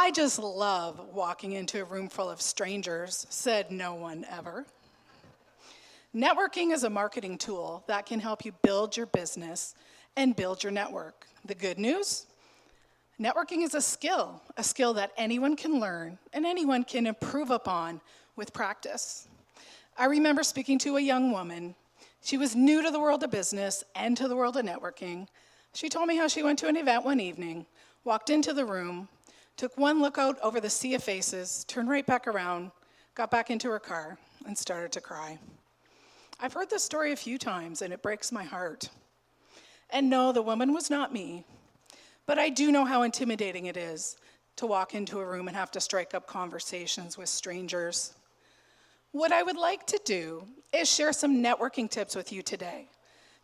I just love walking into a room full of strangers, said no one ever. Networking is a marketing tool that can help you build your business and build your network. The good news? Networking is a skill that anyone can learn and anyone can improve upon with practice. I remember speaking to a young woman. She was new to the world of business and to the world of networking. She told me how she went to an event one evening, walked into the room, took one look out over the sea of faces, turned right back around, got back into her car, and started to cry. I've heard this story a few times, and it breaks my heart. And no, the woman was not me, but I do know how intimidating it is to walk into a room and have to strike up conversations with strangers. What I would like to do is share some networking tips with you today.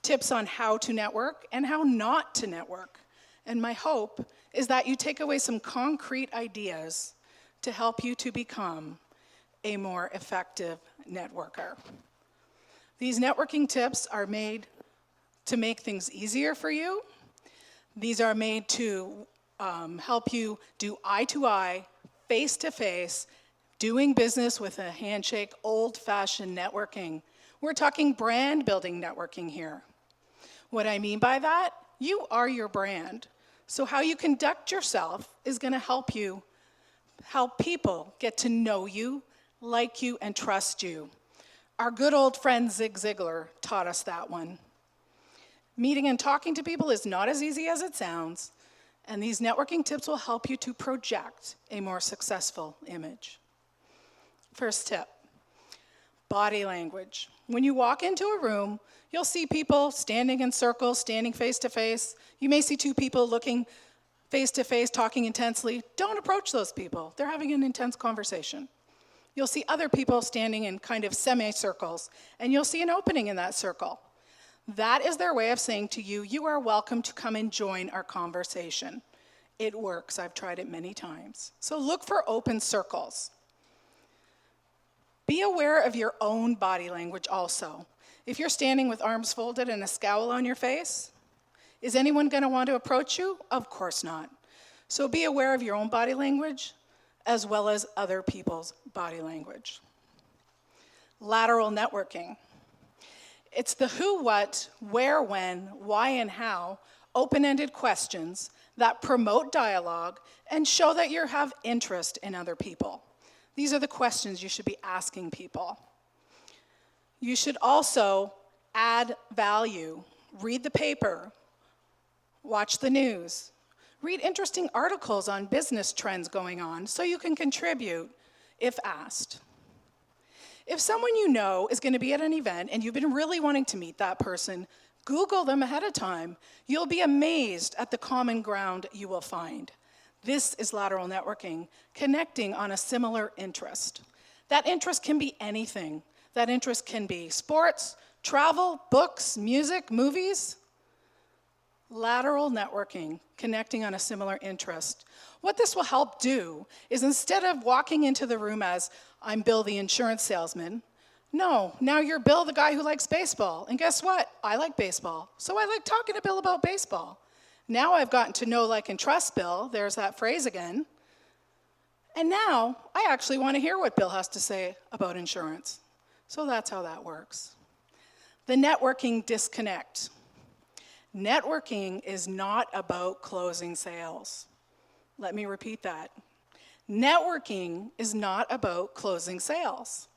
Tips on how to network and how not to network. And my hope is that you take away some concrete ideas to help you to become a more effective networker. These networking tips are made to make things easier for you. These are made to help you do eye-to-eye, face-to-face, doing business with a handshake, old-fashioned networking. We're talking brand building networking here. What I mean by that, you are your brand. So how you conduct yourself is going to help people get to know you, like you, and trust you. Our good old friend Zig Ziglar taught us that one. Meeting and talking to people is not as easy as it sounds, and these networking tips will help you to project a more successful image. First tip, body language. When you walk into a room, you'll see people standing in circles, standing face to face. You may see two people looking face to face, talking intensely. Don't approach those people. They're having an intense conversation. You'll see other people standing in kind of semicircles, and you'll see an opening in that circle. That is their way of saying to you, you are welcome to come and join our conversation. It works. I've tried it many times. So look for open circles. Be aware of your own body language also. If you're standing with arms folded and a scowl on your face, is anyone going to want to approach you? Of course not. So be aware of your own body language as well as other people's body language. Lateral networking. It's the who, what, where, when, why, and how open-ended questions that promote dialogue and show that you have interest in other people. These are the questions you should be asking people. You should also add value. Read the paper, watch the news, read interesting articles on business trends going on so you can contribute if asked. If someone you know is going to be at an event and you've been really wanting to meet that person, Google them ahead of time. You'll be amazed at the common ground you will find. This is lateral networking, connecting on a similar interest. That interest can be anything. That interest can be sports, travel, books, music, movies. Lateral networking, connecting on a similar interest. What this will help do is instead of walking into the room as, I'm Bill the insurance salesman, no, now you're Bill the guy who likes baseball. And guess what? I like baseball. So I like talking to Bill about baseball. Now I've gotten to know, like, and trust Bill. There's that phrase again. And now I actually want to hear what Bill has to say about insurance. So that's how that works. The networking disconnect. Networking is not about closing sales. Let me repeat that. Networking is not about closing sales.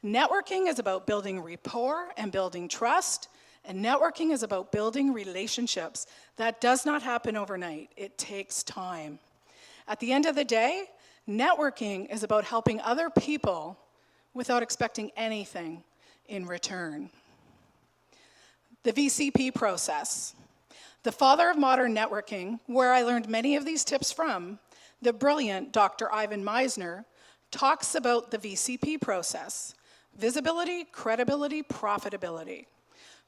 Networking is about building rapport and building trust, and networking is about building relationships. That does not happen overnight. It takes time. At the end of the day, networking is about helping other people without expecting anything in return. The VCP process. The father of modern networking, where I learned many of these tips from, the brilliant Dr. Ivan Meisner, talks about the VCP process. Visibility, credibility, profitability.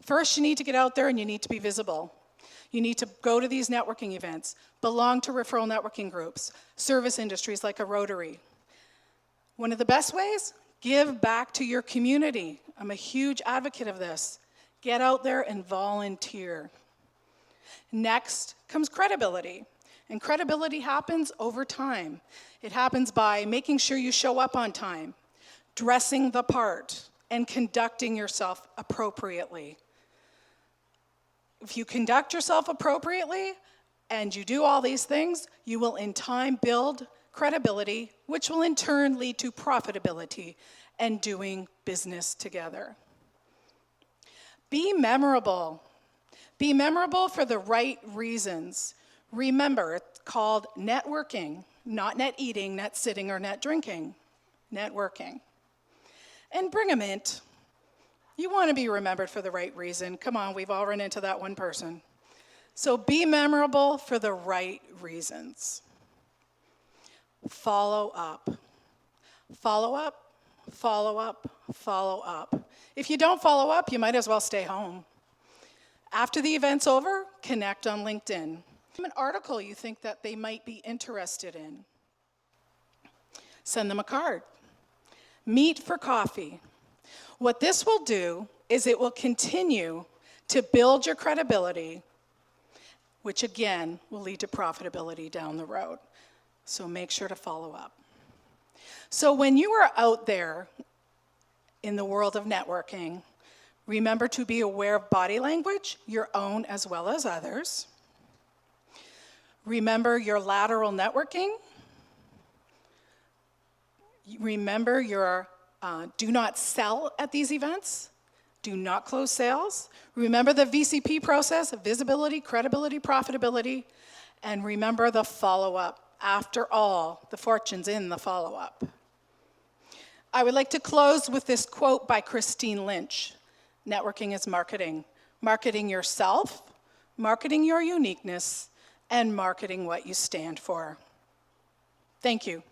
First, you need to get out there and you need to be visible. You need to go to these networking events, belong to referral networking groups, service industries like a Rotary. One of the best ways, give back to your community. I'm a huge advocate of this. Get out there and volunteer. Next comes credibility. And credibility happens over time. It happens by making sure you show up on time, dressing the part, and conducting yourself appropriately. If you conduct yourself appropriately and you do all these things, you will in time build credibility, which will in turn lead to profitability and doing business together. Be memorable. Be memorable for the right reasons. Remember, it's called networking, not net eating, net sitting, or net drinking. Networking. And bring a mint. You want to be remembered for the right reason. Come on, we've all run into that one person. So be memorable for the right reasons. Follow up. Follow up, follow up, follow up. If you don't follow up, you might as well stay home. After the event's over, connect on LinkedIn. An article you think that they might be interested in. Send them a card. Meet for coffee. What this will do is it will continue to build your credibility, which again will lead to profitability down the road. So make sure to follow up. So when you are out there in the world of networking, remember to be aware of body language, your own as well as others. Remember your lateral networking. Remember your do not sell at these events. Do not close sales. Remember the VCP process, visibility, credibility, profitability. And remember the follow-up. After all, the fortune's in the follow-up. I would like to close with this quote by Christine Lynch. Networking is marketing. Marketing yourself, marketing your uniqueness, and marketing what you stand for. Thank you.